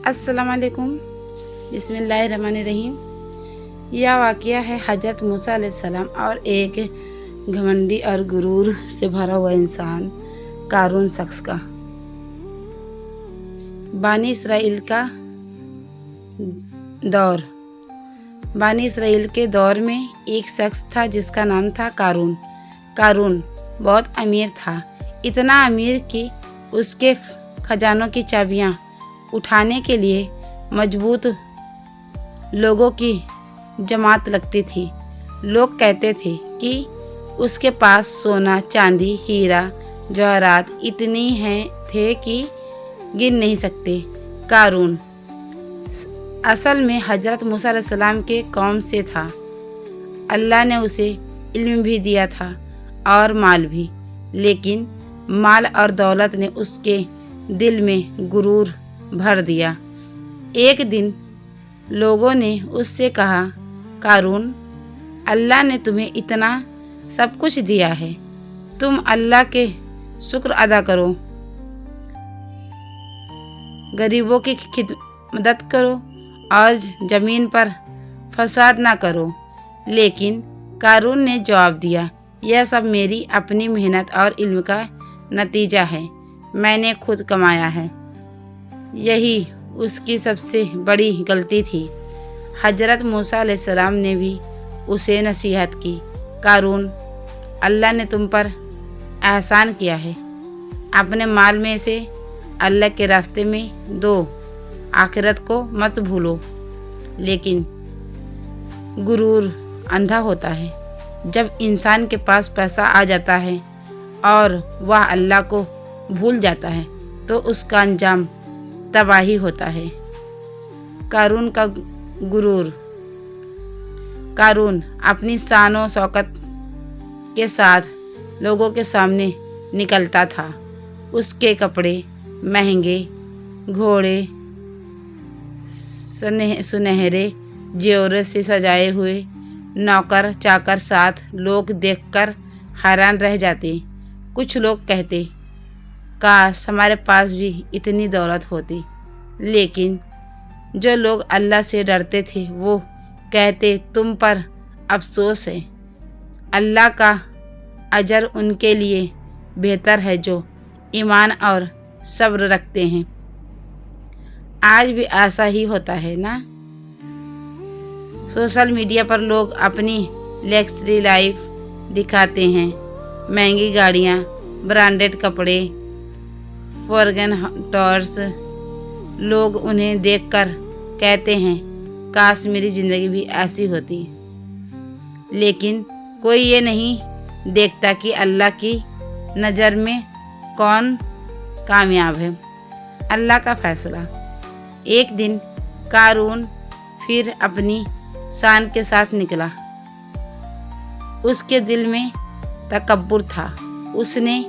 अस्सलाम वालेकुम। बिस्मिल्लाहिर्रहमानिर्रहीम। यह वाक़या है हज़रत मूसा अलैहिस्सलाम और एक घमंडी और गुरूर से भरा हुआ इंसान कारून शख्स का। बानी इसराइल का दौर। बानी इसराइल के दौर में एक शख्स था जिसका नाम था कारून। कारून बहुत अमीर था, इतना अमीर कि उसके खजानों की चाबियां उठाने के लिए मजबूत लोगों की जमात लगती थी। लोग कहते थे कि उसके पास सोना, चांदी, हीरा, जवाहरात इतनी थे कि गिन नहीं सकते। कारून असल में हज़रत मूसा अलैहिस्सलाम के कौम से था। अल्लाह ने उसे इल्म भी दिया था और माल भी, लेकिन माल और दौलत ने उसके दिल में गुरूर भर दिया। एक दिन लोगों ने उससे कहा, कारून, अल्लाह ने तुम्हें इतना सब कुछ दिया है, तुम अल्लाह के शुक्र अदा करो, गरीबों की मदद करो और ज़मीन पर फसाद ना करो। लेकिन कारून ने जवाब दिया, यह सब मेरी अपनी मेहनत और इल्म का नतीजा है, मैंने खुद कमाया है। यही उसकी सबसे बड़ी गलती थी। हज़रत मूसा अलैहिस्सलाम ने भी उसे नसीहत की, कारून, अल्लाह ने तुम पर एहसान किया है, अपने माल में से अल्लाह के रास्ते में दो, आखिरत को मत भूलो। लेकिन गुरूर अंधा होता है। जब इंसान के पास पैसा आ जाता है और वह अल्लाह को भूल जाता है तो उसका अंजाम तबाही होता है। कारून का गुरूर। कारून अपनी शान और शौकत के साथ लोगों के सामने निकलता था। उसके कपड़े महंगे, घोड़े सुनहरे जेवर से सजाए हुए, नौकर चाकर साथ, लोग देखकर हैरान रह जाते। कुछ लोग कहते, काश हमारे पास भी इतनी दौलत होती। लेकिन जो लोग अल्लाह से डरते थे वो कहते, तुम पर अफसोस है, अल्लाह का अजर उनके लिए बेहतर है जो ईमान और सब्र रखते हैं। आज भी ऐसा ही होता है ना। सोशल मीडिया पर लोग अपनी लग्जरी लाइफ दिखाते हैं, महंगी गाड़ियाँ, ब्रांडेड कपड़े, फॉरेन टूर्स। लोग उन्हें देखकर कहते हैं, काश मेरी ज़िंदगी भी ऐसी होती। लेकिन कोई ये नहीं देखता कि अल्लाह की नज़र में कौन कामयाब है। अल्लाह का फैसला। एक दिन कारून फिर अपनी शान के साथ निकला। उसके दिल में तकब्बुर था। उसने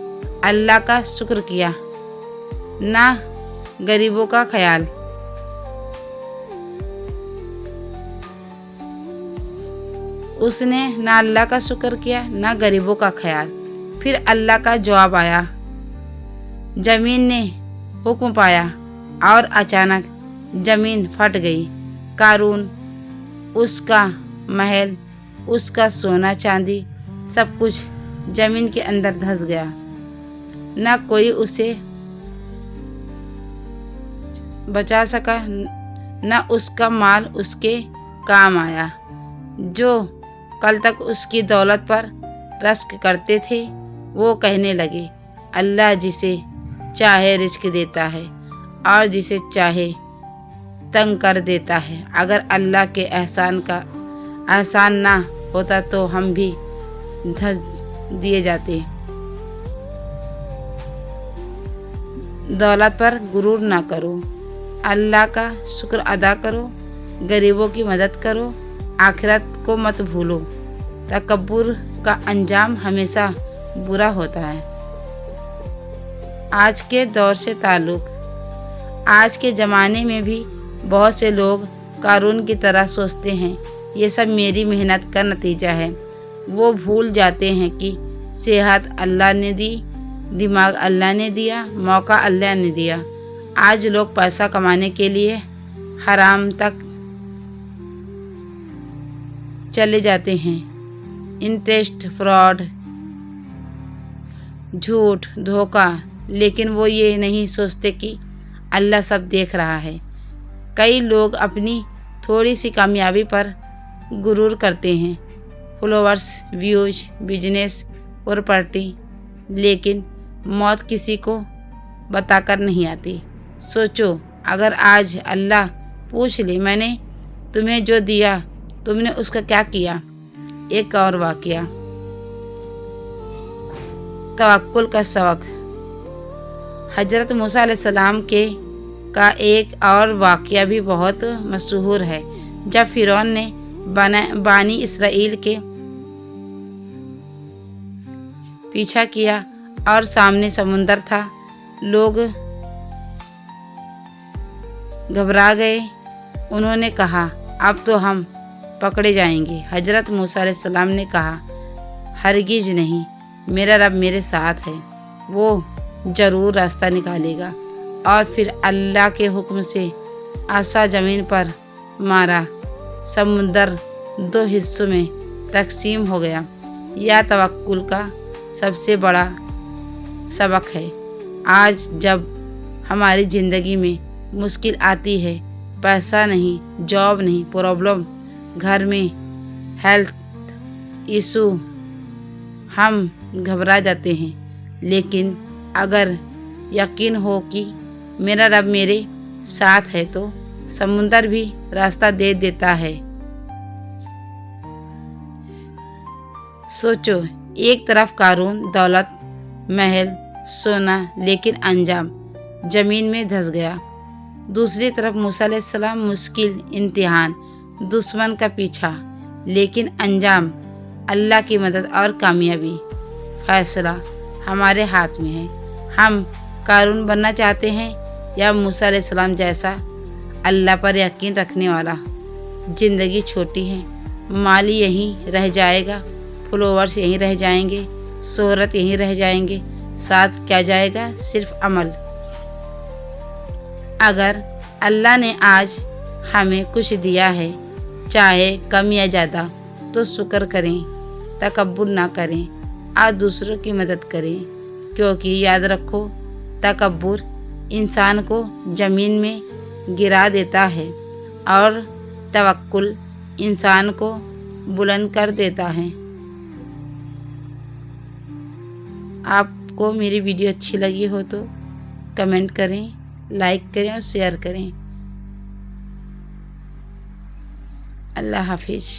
अल्लाह का शुक्र किया, ना गरीबों का ख्याल। उसने ना अल्लाह का शुक्र किया ना गरीबों का ख्याल। फिर अल्लाह का जवाब आया। ज़मीन ने हुक्म पाया और अचानक ज़मीन फट गई। कारून, उसका महल, उसका सोना चांदी, सब कुछ ज़मीन के अंदर धंस गया। न कोई उसे बचा सका, न उसका माल उसके काम आया। जो कल तक उसकी दौलत पर रश्क करते थे वो कहने लगे, अल्लाह जिसे चाहे रिज़्क देता है और जिसे चाहे तंग कर देता है। अगर अल्लाह के एहसान ना होता तो हम भी धंस दिए जाते। दौलत पर गुरूर ना करो, अल्लाह का शुक्र अदा करो, गरीबों की मदद करो, आखिरत को मत भूलो। तकब्बुर का अंजाम हमेशा बुरा होता है। आज के दौर से ताल्लुक़। आज के ज़माने में भी बहुत से लोग कारून की तरह सोचते हैं, ये सब मेरी मेहनत का नतीजा है। वो भूल जाते हैं कि सेहत अल्लाह ने दी, दिमाग अल्लाह ने दिया, मौका अल्लाह ने दिया आज लोग पैसा कमाने के लिए हराम तक चले जाते हैं। इंटरेस्ट, फ्रॉड, झूठ, धोखा, लेकिन वो ये नहीं सोचते कि अल्लाह सब देख रहा है। कई लोग अपनी थोड़ी सी कामयाबी पर गुरूर करते हैं, फॉलोअर्स, व्यूज, बिजनेस, प्रॉपर्टी, लेकिन मौत किसी को बताकर नहीं आती। सोचो, अगर आज अल्लाह पूछ ले, मैंने तुम्हें जो दिया तुमने उसका क्या किया? एक और वाक़या, तवक्कुल का सबक। हज़रत मूसा अलैहिस्सलाम का एक और वाक़या भी बहुत मशहूर है। जब फ़िरौन ने बानी इसराइल के पीछा किया और सामने समुंदर था, लोग घबरा गए। उन्होंने कहा, अब तो हम पकड़े जाएंगे। हज़रत मूसा अलैहिस्सलाम ने कहा, हरगिज़ नहीं, मेरा रब मेरे साथ है, वो ज़रूर रास्ता निकालेगा। और फिर अल्लाह के हुक्म से आसा ज़मीन पर मारा, समुंदर 2 हिस्सों में तकसीम हो गया। यह तवक्कुल का सबसे बड़ा सबक है। आज जब हमारी ज़िंदगी में मुश्किल आती है, पैसा नहीं, जॉब नहीं, प्रॉब्लम, घर में हेल्थ इशू, हम घबरा जाते हैं। लेकिन अगर यकीन हो कि मेरा रब मेरे साथ है तो समुंदर भी रास्ता दे देता है। सोचो, एक तरफ कारून, दौलत, महल, सोना, लेकिन अंजाम ज़मीन में धंस गया। दूसरी तरफ मूसा अलैहिस्सलाम, मुश्किल, इम्तिहान, दुश्मन का पीछा, लेकिन अंजाम अल्लाह की मदद और कामयाबी। फैसला हमारे हाथ में है। हम कारून बनना चाहते हैं या मूसा अलैहिस्सलाम जैसा अल्लाह पर यकीन रखने वाला। ज़िंदगी छोटी है, माली यहीं रह जाएगा, फॉलोअर्स यहीं रह जाएंगे, शोहरत यहीं रह जाएंगे, साथ क्या जाएगा? सिर्फ अमल। अगर अल्लाह ने आज हमें कुछ दिया है, चाहे कम या ज़्यादा, तो शुक्र करें, तकब्बुर ना करें और दूसरों की मदद करें। क्योंकि याद रखो, तकब्बुर इंसान को ज़मीन में गिरा देता है और तवक्कुल इंसान को बुलंद कर देता है। आपको मेरी वीडियो अच्छी लगी हो तो कमेंट करें, लाइक करें और शेयर करें। अल्लाह हाफिज़।